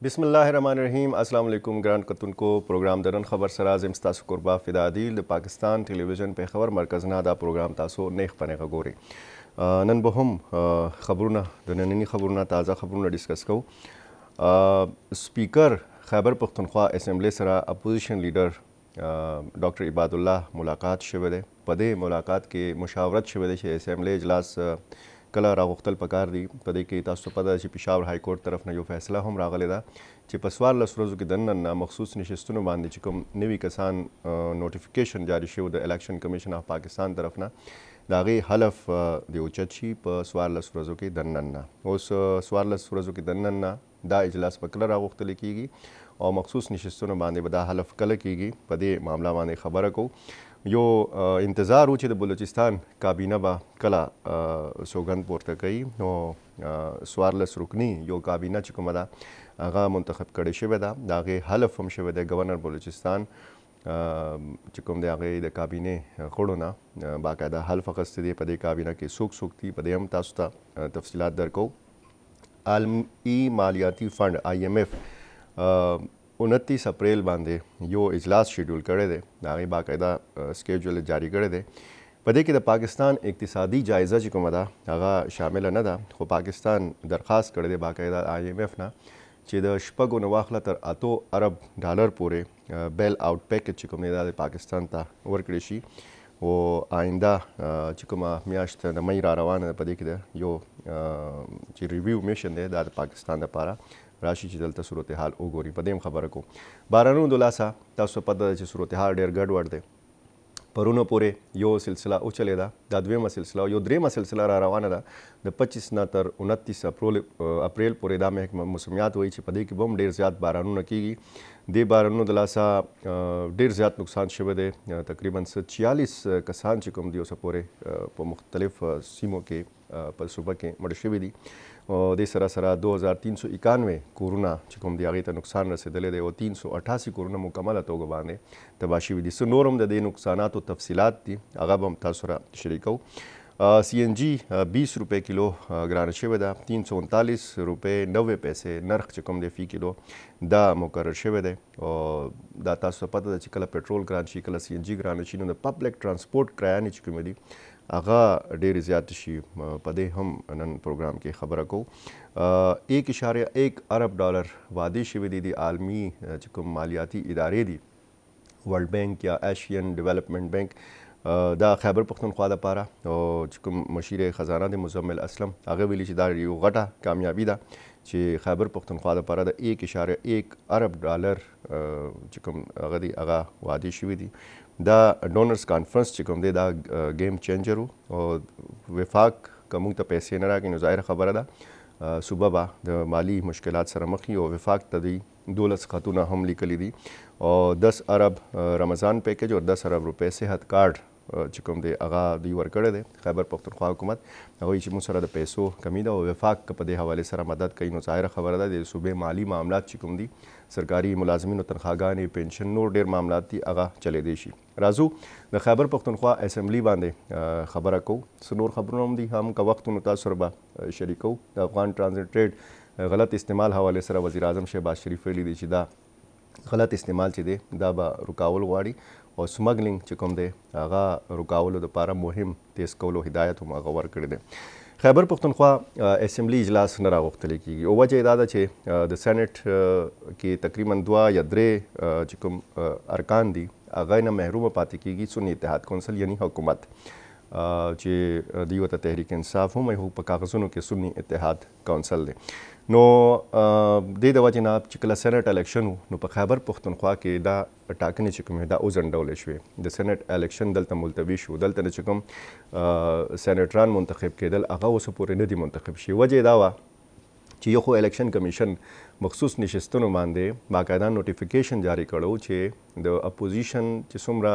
बिस्मिल्लाहिर्रहमानिर्रहीम। अस्सलाम वालेकुम ग्रांड कतुन को प्रोग्राम दरन खबर सराज इमस्तासु कुर्बा फिदादिल पाकिस्तान टेलीविजन पे खबर मरकज़ ना दा प्रोग्राम तासो नेख पने गोरे नन बहम खबरना दननी खबरना ताज़ा खबरना डिस्कस को स्पीकर खैबर पख्तूनख्वा असेंबली सरा अपोजिशन लीडर डॉक्टर इबादुल्लाह मुलाकात शवे पदे मुलाकात के मुशावरत शवे असेंबली इजलास कला रागुख्तल पकार दी पदे के तासु पदा कि पेशावर हाई कोर्ट तरफ न यो फैसला हम रागले दा कि पसवार लस रोज़ के दन मखसूस नशिस्तुन बांधे चिकम नवी कसान नोटिफिकेशन जारी show the election commission of Pakistan तरफ ना दागे हलफ दे उचची पसवार लस रोज़ के दन उस सवार लस रोज़ के दन दा इजलास पर कला रागुख्तल की और मखसूस नशिस्तुन बांधे बदा हलफ कल की पदे मामला बांधे खबर को यो इंतज़ार हो द बलूचिस्तान काबीना बा कला सौगंध पोर्ता कई स्वारलस रुकनी यो काबीना चिकुमदा आगा मुंतखब करे शवेदा दागे हलफ हम शवेदा गवर्नर बलूचिस्तान चिकुम दे आगे द काबीने खोड़ोना बाकायदा हल्फ अगस्त दे पदे काबीना के सूख थी पदे हम तास्ता तफसीलात दर को आलमी मालियाती फ़ंड IMF 29 अप्रैल बांधे यो इजलास शेड्यूल करे दे दागे बाकायदा स्केड्यूल जारी करे दे पदे कि द पाकिस्तान इक्तिसादी जायज़ा चिकुमदा आगा शामिल न दा खो पाकिस्तान दरख्वास्त करे दे बाकायदा IMF ना चे द शपगो नवाखला तर $8 अरब पूरे बेल आउट पैकेज चिकुम दा पाकिस्तान ता वर्कड़ेशी वो आइंदा चिकुमा मियाश्त न मई रवान पदे कि यो ची रिव्यू मिशन दे दा पाकिस्तान दा पारा राशि दलता सूरत हाल ओगोरी पदेम खबर को बारानू दुलासा तासु पद सूरत हाल डेर गड़बड़ दे परुनो पूरे यो सिलसिला उचले दा द्वेमा सिलसिला यो द्रेमा सिलसिला रवाना दा द 25 ना तर 29 अप्रैल पूरे दा में मौसमियात हुई पदे की बम डेर ज़्यादा बारानू न की दे बारानू दुलासा डेर ज़्यादा नुकसान शवे दे तकरीबन 46 कसान चिकुम दियो सपोरे मुख्तलिफ सीमों के पर सुबह के मडशवी दी और दे सरासरा 2391 कोरोना चिकुम दिया गई नुकसान रसेदले दे और 388 कोरोना मुकम्मल तो बांधे तबाशी विधि सो नोरम दे नुकसाना तो तफसीलात थी अगब हम तासरा शरीको CNG 20 रुपये किलो ग्रान शेवेदा 339 रुपये 90 पैसे नर्ख चिकुम दे फ़ी किलो दा मुकर शेवेदे और दा तासु पता चिकला पेट्रोल ग्रान शिकला CNG ग्रान शीनो द पब्लिक ट्रांसपोर्ट कराया चिकुमेदी आगा डेर ज़्यादशी पदे हम नन प्रोग्राम के खबर को $1.1 अरब वादी शिविदी दी आलमी चिकुम मालियाती इदारे दी वर्ल्ड बैंक या एशियन डेवलपमेंट बैंक दा खैबर पख्तूनख्वा दा पारा और चिकुम मशीर ख़जाना दे मुज़म्मिल असलम आगे वेली चिदार यो गटा कामयाबी दा चे खैबर पख्तूनख्वा दा पारा दा $1.1 अरब चिकुम अगदी आगा वादी शिविदी दा डोनर्स कॉन्फ्रेंस चिकुम दे दा गेम चेंजर हो और वफाक कमू तो पैसे न रहा कि ज़ाहिर खबर दा सुबह बा द माली मुश्किलात सरमखी और वफाक तदी 2 खातूना हम लिखली दी और 10 अरब रमज़ान पैकेज और 10 अरब रुपये सेहत कार्ड चिकुम दे आगा दी वर करे दे खैबर पख्तूनख्वा हुकूमत अगो मुसरा द पैसों कमी दा और वफाक का पदे हवाले सरा मदद कई ज़ाहिर खबर दा दे सुबह माली मामला चिकुम दी सरकारी मुलाजमीन और तनख्वाहगान पेंशन नोर डेर मामला थी आगा चले देशी राजू द खैबर पख्तूनख्वा असेंबली बांधे खबर को सनोर खबरों दी हम का वक्त मुतासरबा शरीको द अफगान ट्रांजिट ट्रेड गलत इस्तेमाल हवाले सरा वज़ीर आज़म शहबाज शरीफ ली दी दा गलत इस्तेमाल चिदे दा बा रुकावल वाड़ी और स्मगलिंग चिकुम दे आगा रुकावल द पारा मुहिम तेज़ कौलो हिदायत हम आगा वर कर दे खैबर पख्तूनख्वा असेंबली इजलास न रागुख्तली की वजह इदादा छे द सेनेट की तकरीबन 2 या 3 चिकुम अरकान दी आगा न महरूम पाती की सुन्नी इत्तेहाद कौंसल यानी हुकूमत चे दिवत तहरीक इंसाफ हूँ मैं हूँ कागज़ों के सुन्नी इत्तेहाद कौंसल दे नो दे दवा जनाब चिकला सेनेट इलेक्शन हो नो खैबर पख्तूनख्वा के दा टाकने चिकुम दा उजंडौल शुए द सेनेट इलेक्शन दलता मुलतवी शो दलता चिकुम सेनेटरान मुंतखब के दल आगा वस पूरे नदी मुंतखब शे वजह दावा ची यो इलेक्शन कमीशन मखसूस नशिस्तों मानदे बाकायदा नोटिफिकेशन जारी करो चे द अपोजिशन चिसुमरा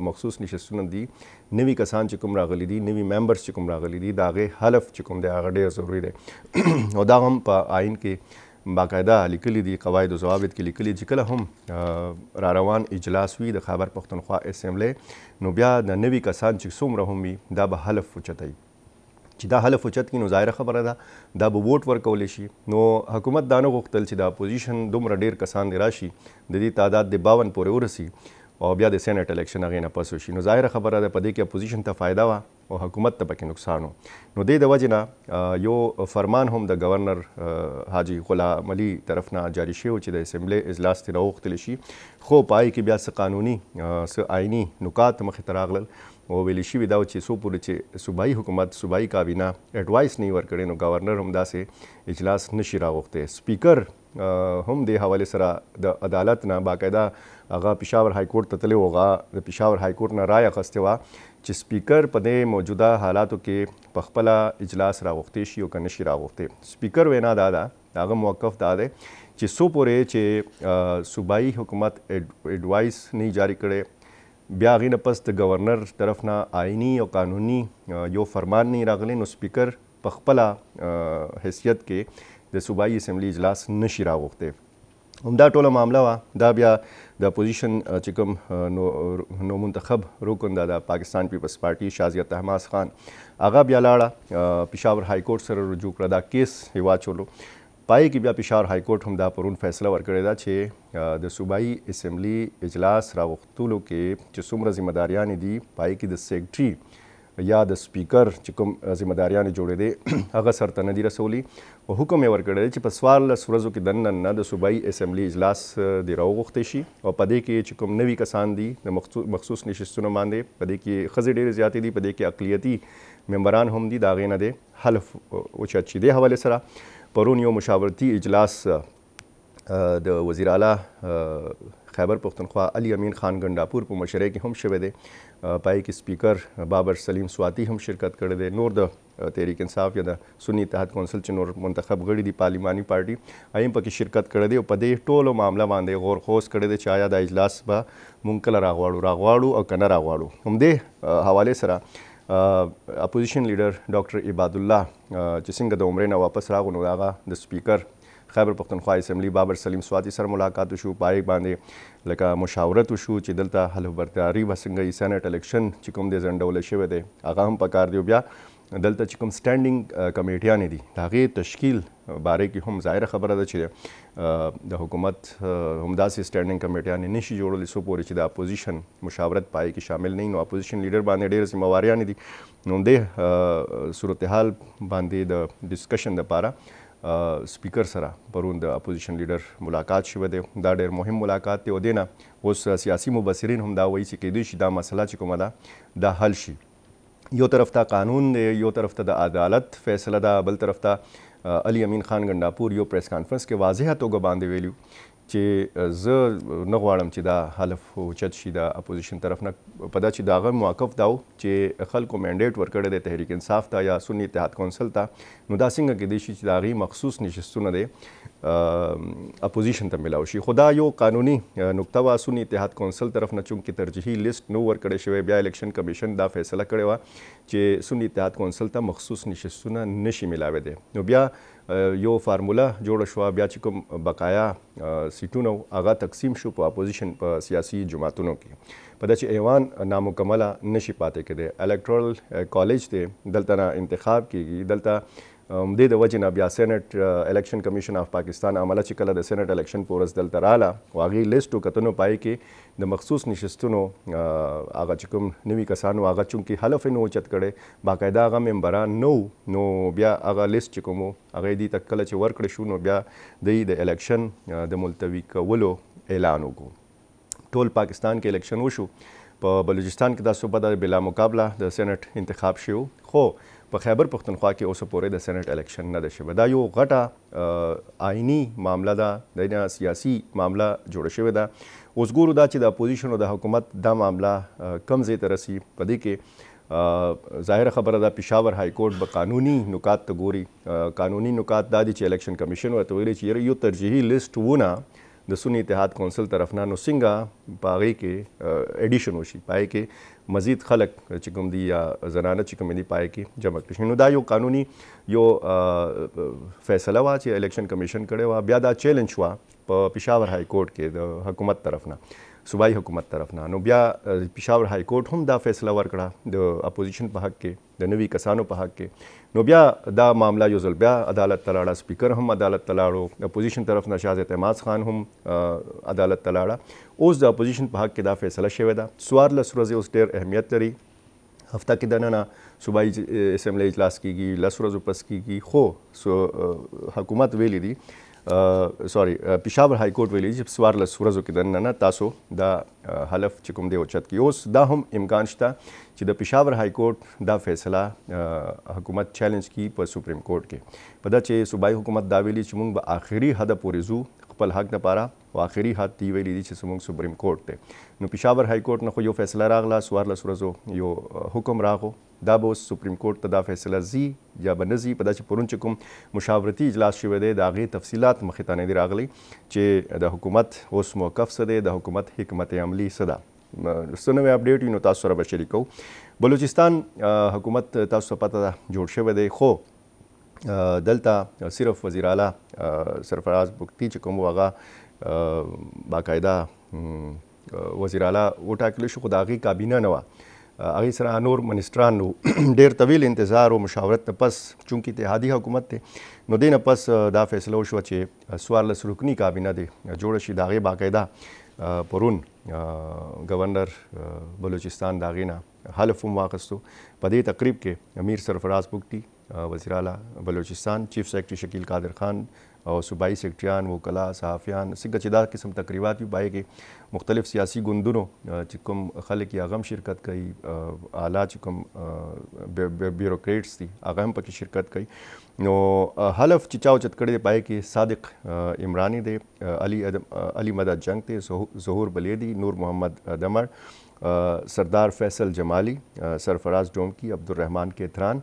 मखसूस नशिस्तों दी नवी कसान चिकुम रागली दी नवी मेंबर्स चिकुम रागली दी दागे हलफ चिकुम दे आगे डेर ज़रूरी दे और दा हम पा आइन के बाकायदा लिखली दी कवायद ज़वाबित की लिखली जिकला हम रारवान इजलास हुई द खैबर पख्तूनख्वा असेंबली नुबिया द नवी कसान चिसुम रहमी दा बा हलफ उचतई چې دا حلف اوچت کړي نو ظاهره خبره ده دا به ووټ ورکولی شي. نو حکومت دا نه غوښتل چې د اپوزیشن دومره ډېر کسان دې راشي د دې تعداد د 52 پورې ورسي او بیا د سینټ الیکشن هغې نه پس وشي. نو ظاهره خبره ده په دې کې اپوزیشن ته فایده وه او حکومت ته پکې نقصان و. نو دې د وجې نه یو فرمان هم د گورنر حاجي غلام علي طرف نه جاري شوی چې د اسمبلی اجلاس ترې راوغوښتلی شي خو په هغې کې بیا څه قانوني څه آئیني نکات مخې ته راغلل او ویلې شوي دا و چې څو پورې چې صوبایي حکومت صوبایي کابینه اډوایس نه ورکړی نو گورنر هم داسې اجلاس نشي راغوښتی. سپیکر هم د حوالې سره د عدالت نه باقاعده هغه پېښور های کورټ ته تللی و هغه د پېښور های کورټ نه رایه اخیستې وه چې سپیکر په دې موجوده حالاتو کې په خپله اجلاس راغوښتی شي او که نشي راغوښتی. سپیکر وینا دا ده هغه موقف دا دی چې څو پورې چې صوبایي حکومت اډوایس نه جاری کړی بیا هغې نه پس د گورنر طرف نه آئیني او قانوني یو فرمان نه راغلی نو سپیکر په خپله حیثیت کې د صوبایي اسمبلی اجلاس نشي راغوښتی. همدا ټوله معامله وه. دا بیا د اپوزیشن چې کوم نو منتخب رکن د پاکستان پیپلز پارټي شازیه طهماسب خان هغه بیا لاړه پېښور های کورټ سره رجوع کړه دا کیس یې واچولو. پای کې بیا پېښور های کورټ هم دا پرون فیصله ورکړې ده چې د صوبایي اسمبلی اجلاس راغوښتلو کې چې څومره ذمهداریانې دي پای کې د سیکرټري یا د سپیکر چې کوم ذمهداریانې جوړېدې هغه سرته نه دي رسولي او حکم یې ورکړی دی چې په 14 ورځو کې دننه د صوبایي اسمبلی اجلاس دې راوغوښتی شي او په دې کې چې کوم نوي کسان دي د مخصوص نشستونو باندې په دې کې ښځې ډېرې زیاتې دي په دې کې اقلیتي ممبران هم دي د هغې نه دی حلف اوچت شي. دې حوالې سره پرون یو مشاورتي اجلاس د وزیر اعلی خیبر پختونخوا علي امین خان ګنډاپور په مشرۍ کې هم شوی دی. پای کې سپیکر بابر سلیم سواتی هم شرکت کړی دی. نور د تحریک انصاف یا د سنی اتحاد کونسل چې نور منتخب غړي دي پارلیماني پارټي هغې هم پکې شرکت کړی دی او په دې ټولو معامله باندې غور خوض کړی دی چې آیا دا اجلاس به مونږ کله راغواړو او که نه راغواړو. همدې حوالې سره اپوزیشن لیډر ډاکټر عباد الله چې څنګه د عمرې نه واپس راغو نو هغه د سپیکر خیبر پختونخوا اسمبلی بابر سلیم سواتی سره ملاقات وشو. پای باندې لکه مشاورت وشو چې دلته حلف برداري به څنګه یي سینټ الیکشن چې کوم دی ځنډولی شوی دی هغه هم پکار دی. بیا دلته چې کوم سټینډینګ کمیټیانې دي د هغې تشکیل باره کې هم ظاهره خبره ده چې د حکومت همداسې سټینډینګ کمیټیانې نشي جوړولی څو پورې چې د اپوزیشن مشاورت پای کې شامل نه وي. نو اپوزیشن لیډر باندې ډېرې ذمهواریانې دي. نو همدې صورتحال باندې د ډسکشن دپاره سپیکر سره پرون د اپوزیشن لیډر ملاقات شوی دی. دا ډېر مهم ملاقات دی او دې نه اوس سیاسي مبصرین هم دا وایي چې کیدای شي دا مسله چې کومه ده دا حل شي. یو طرف ته قانون دی یو طرف ته د عدالت فیصله ده بل طرف ته علي امین خان ګنډاپور یو پریس کانفرنس کې واضحه توګه باندې ویلي چې زه نه غواړم چې دا حلف اوچت شي د اپوزیشن طرف نه په دا چې د هغه موقف دا و چې خلکو مینډیټ ورکړی دی تحریک انصاف ته یا سنی اتحاد کونسل ته نو دا څنګه کیدای شي چې د هغې مخصوص نشستونه دی اپوزیشن ته میلاو شي. خو دا یو قانوني نقطه وه. سنی اتحاد کونسل طرف نه چونکې ترجیحي لیست نو ورکړی شوی بیا الیکشن کمیشن دا فیصله کړې وه چې سنی اتحاد کونسل ته مخصوص نشستونه نشي میلاوی دی. نو بیا یو فارموله جوړه شوه بیا چې کوم بقایا سیټونه هغه تقسیم شو په اپوزیشن په سیاسي جماعتونو کې په دا چې ایوان نامکمله نشي پاتې کېدی. الکټرل کالج دی دلته نه انتخاب کیږي دلته همدې د وجې نه بیا سینټ الیکشن کمیشن آف پاکستان عمله چې کله د سینټ الیکشن په ورځ دلته راله او هغې لیسټ وکتنو پای کې د مخصوص نشستونو هغه چې کوم نوي کسانو هغه چونکې حلف یې نه اوچت کړی باقاعده هغه ممبران نه نو بیا هغه لیسټ چې کوم و هغه یې دې ته کله چې ورکړی شو نو بیا دوی د الیکشن د ملتوي کولو اعلان وکړو. ټول پاکستان کې الیکشن وشو. په بلوچستان کې دا صوبه د بلا مقابله د سینټ انتخاب شو خو په خیبر پختونخوا کې اوسه پورې د سینټ الیکشن نه ده شوی. دا یو غټه آئیني معامله ده د نه سیاسي معامله جوړه شوې ده. اوس ګورو دا چې د اپوزیشن او د حکومت دا معامله کم ځای ته رسي. په دې کې ظاهره خبره ده پېښور های کورټ به قانوني نکات ته ګوري. قانوني نکات دا دي چې الیکشن کمیشن ورته ویلي چې یو ترجیحي لیسټ ونه د سنی اتحاد کونسل طرف نه نو څنګه په هغې کې ایډیشن وشي په هغې کې مزید خلک چې کوم دي یا زنانه چې کوم دي په هغې کې جمع کړي شي. نو دا یو قانوني یو فیصله وه چې الیکشن کمیشن کړې وه. بیا دا چیلنج وه په پېښور های کورټ کې د حکومت طرف نه صوبایي حکومت طرف نه. نو بیا پېښور های کورټ هم دا فیصله ورکړه د اپوزیشن په حق کې، د نوي کسانو په حق کې. نو بیا دا معامله یو ځل بیا عدالت ته لاړه، سپیکر هم عدالت ته لاړو، اپوزیشن طرف نه شاه اعتماد خان هم عدالت ته لاړه. اوس د اپوزیشن په حق کې دا فیصله شوې ده. 14 ورځې اوس ډېر اهمیت لري. هفته کې دننه صوبایي اسمبلی اجلاس کیږي، 10 ورځو پس کیږي. خو حکومت ویلی دي پېښور های کورټ ویلي چې 14 ورځو کې دننه تاسو دا حلف چې کوم دی اوچت کړي. اوس دا هم امکان شته چې د پېښور های کورټ دا فیصله حکومت چیلنج کړي په سپریم کورټ کې. په دا چې صوبایي حکومت دا ویلي چې موږ به آخري حد پورې ځو خپل حق دپاره، او آخري حد دی ویلي دي چې زموږ سپریم کورټ دی. نو پېښور های کورټ نه خو یو فیصله راغله، 14 ورځو یو حکم راغو. دا به اوس سپریم کورټ ته دا فیصله ځي یا به نه ځي. په دا چې پرون چې کوم مشاورتي اجلاس شوی دی د هغې تفصیلات مخې ته نه دي راغلي چې د حکومت اوس موقف څه دی، د حکومت حکمت عملي څه ده. څه نوی اپډیټ وي نو تاسو سره به شریکوو. بلوچستان حکومت تاسو ته پته ده جوړ شوی دی، خو دلته صرف وزیر اعلی سرفراز بگتي چې کوم هغه باقاعده وزیر اعلی وټاکلی شو، خو د هغې کابینه نه وه. هغې سره نور منسټران نو ډېر طویل انتظار او مشاورت نه پس، چونکې اتحادي حکومت دی نو دې نه پس دا فیصله وشوه چې 14 رکني کابینه دی جوړه شي. د هغې باقاعده پرون گورنر بلوچستان د هغې نه حلف هم واخیستو. په دې تقریب کې امیر سرفراز بگتي، وزیر اعلی بلوچستان، چیف سیکرټري شکیل قادر خان او صوبایي سیکرټریان، وکلا، صحافیان، څنګه چې دا قسم تقریبات وي پای کې مختلف سیاسي ګوندونو چې کوم خلک یې هغه هم شرکت کوي، اعلی چې کوم بیوروکریټس دي هغه هم پکې شرکت کوي. نو حلف چې چا اوچت کړی دی پای کې صادق عمرانی دی، علي مدد جنگ دی، ظهور بلیدي، نور محمد دمر، سردار فیصل جمالی، سرفراز ڈومکی، عبدالرحمان کیتران،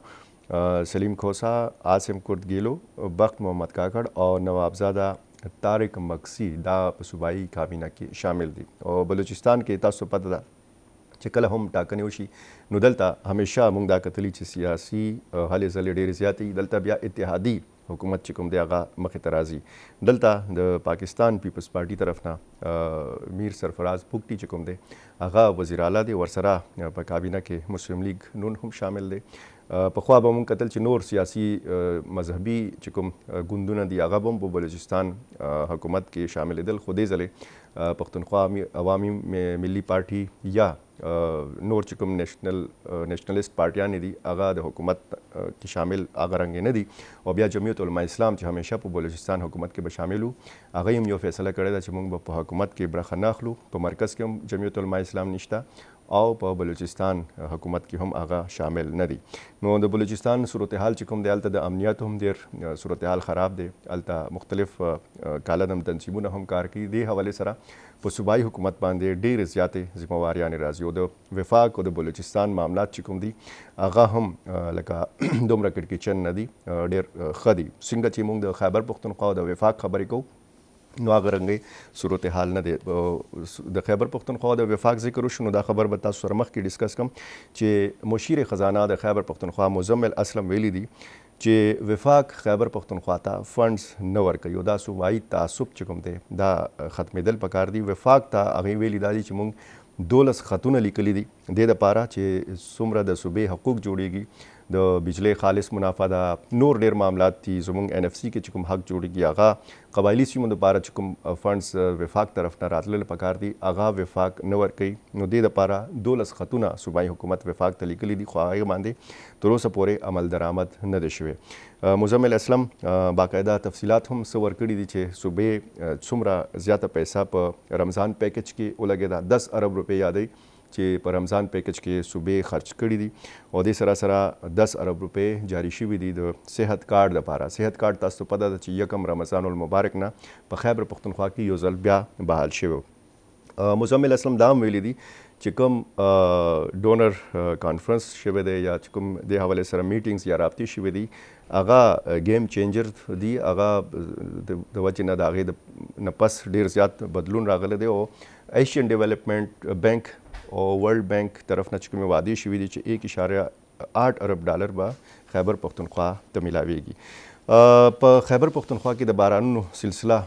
سلیم کھوسا، عاصم کرد گیلو، بخت محمد کاکڑ اور نوابزادہ طارق مکسی دا په صوبایي کابینه کې شامل دي. او بلوچستان کې تاسو پته ده چې کله هم ټاکنې وشي نو دلته همیشه موږ دا کتلي چې سیاسي هلې ځلې ډېرې زیاتې وي. دلته بیا اتحادي حکومت چې کوم دی هغه مخې ته راځي. دلته د پاکستان پیپلز پارټي طرف نه میر سرفراز بگتي چې کوم دی هغه وزیر اعلی دی، ورسره په کابینه کې مسلم لیگ نون هم شامل دی. پخوا به مونږ کتل چې نور سیاسي مذهبي چې کوم ګوندونه دي هغه به هم په بلوچستان حکومت کې شاملېدل، خو دې ځلې پښتونخوا عوامي ملي پارټي یا نور چې کوم نیشنلست پارټیانې دي هغه د حکومت کې شامل هغه رنګې نه دي. او بیا جمعیت علما اسلام چې همیشه په بلوچستان حکومت کې به شامل وو، هغه هم یو فیصله کړې ده چې موږ به په حکومت کې برخه نه اخلو. په مرکز کې هم جمعیت علما اسلام نشته او په بلوچستان حکومت کې هم هغه شامل نه دي. نو د بلوچستان صورتحال چې کوم دی هلته د امنیت هم ډېر صورتحال خراب دی، هلته مختلف کالعدم تنظیمونه هم کار کوي. دې حوالې سره په صوبایي حکومت باندې ډېرې زیاتې ذمهواریانې راځي. او د وفاق او د بلوچستان معاملات چې کوم دي هغه هم لکه دومره کړکېچن نه دي، ډېر ښه دي. څنګه چې موږ د خیبر پښتونخوا او د وفاق خبرې کوو نو هغه رنګې صورتحال نه دی. د خیبر پښتونخوا د وفاق ذکر وشو نو دا خبر به تاسو سره مخکې ډسکس کوم چې مشیر خزانه د خیبر پښتونخوا مزمل اسلم ویلي دي چې وفاق خیبر پښتونخوا ته فنډز نه ورکوي او دا صوبایي تعصب چې کوم دی دا ختمېدل پکار دي. وفاق ته هغې ویلي دا دي چې موږ 12 خطونه لیکلي دي دې دپاره چې څومره د صوبې حقوق جوړیږي، د بجلی خالص منافع ده، نور ډېر معاملات دي. زموږ NFC کې چې کوم حق جوړیږي هغه قبایلي سیمو دپاره چې کوم فنډز وفاق طرف نه راتلل پکار دي هغه وفاق نه ورکوي. نو دې دپاره 12 خطونه صوبایي حکومت وفاق ته لیکلي دي، خو هغې باندې تر اوسه پورې عمل درآمد نه دی شوی. مزمل اسلم باقاعده تفصیلات هم څه ورکړي دي چې صوبې څومره زیاته پیسه په رمضان پیکج کې ولګېده. 10 ارب روپۍ یادوي چې په رمضان پیکج کې صوبې خرچ کړي دي او دې سره سره 10 ارب روپۍ جاري شوي دي د صحت کارډ لپاره. صحت کارډ تاسو ته پته ده چې 1 رمضان المبارک نه په خیبر پښتونخوا کې یو ځل بیا بحال شوی. مزمل اسلم دا هم ویلي دي چې کوم ډونر کانفرنس شوی دی یا چې کوم دې حوالې سره میټینګز یا رابطې شوي دي هغه گیم چینجر دي، هغه د وجې نه د هغې نه پس ډېر زیات بدلون راغلی دی. او ایشین ډیولپمنٹ بینک او ورلډ بینک طرف نه چې کومې وعدې شوي دي چې 1.8 ارب ډالر به خیبر پښتونخوا ته میلاویږي. په خیبر پښتونخوا کې د بارانونو سلسله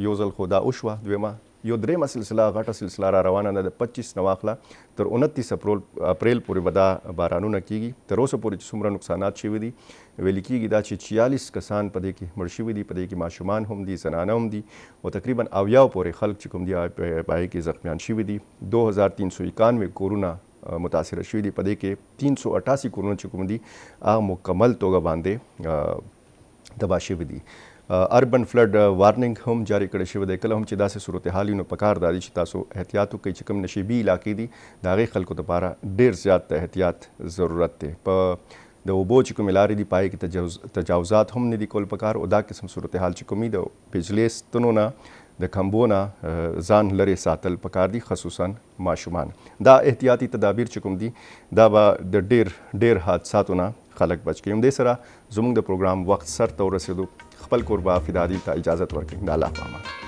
یو ځل خو دا وشوه، دویمه یو درېیمه سلسله غټه سلسله را روانه ده د 25 نه واخله تر 29 اپریل پورې به دا بارانونه کیږي. تر اوسه پورې چې څومره نقصانات شوي دي ویل کېږي دا چې 46 کسان په دې کې مړ شوي دي، په دې کې ماشومان هم دي، زنانه هم دي او تقریبا 80 پورې خلک چې کوم دي په هغې کې زخمیان شوي دي. 2391 کورونه متاثره شوي دي، په دې کې 388 کورونه چې کوم دي هغه مکمل توګه باندې تباه شوي دي. اربن فلډ وارننګ هم جاری کړی شوی دی. کله هم چې داسې صورتحال وي نو پکار دا دی چې تاسو احتیاط وکړئ. چې کوم نشیبي علاقې دي د هغې خلکو دپاره ډېر زیات احتیاط ضرورت دی. په د اوبو چې کومې لارې دي په هغې کې تجاوزات هم نه دي کول پکار او دا قسم صورتحال چې کوم د بجلي ستنو نه د کمبو نه ځان لرې ساتل پکار دي، خصوصا ماشومان. دا احتیاطي تدابیر چې کوم دي دا به د ډېر حادثاتو نه خلک بچ کړي. همدې سره زموږ د پروګرام وخت سر ته ورسېدو. خپل کوربه فدادي ته اجازت ورکړئ. د الله په امان.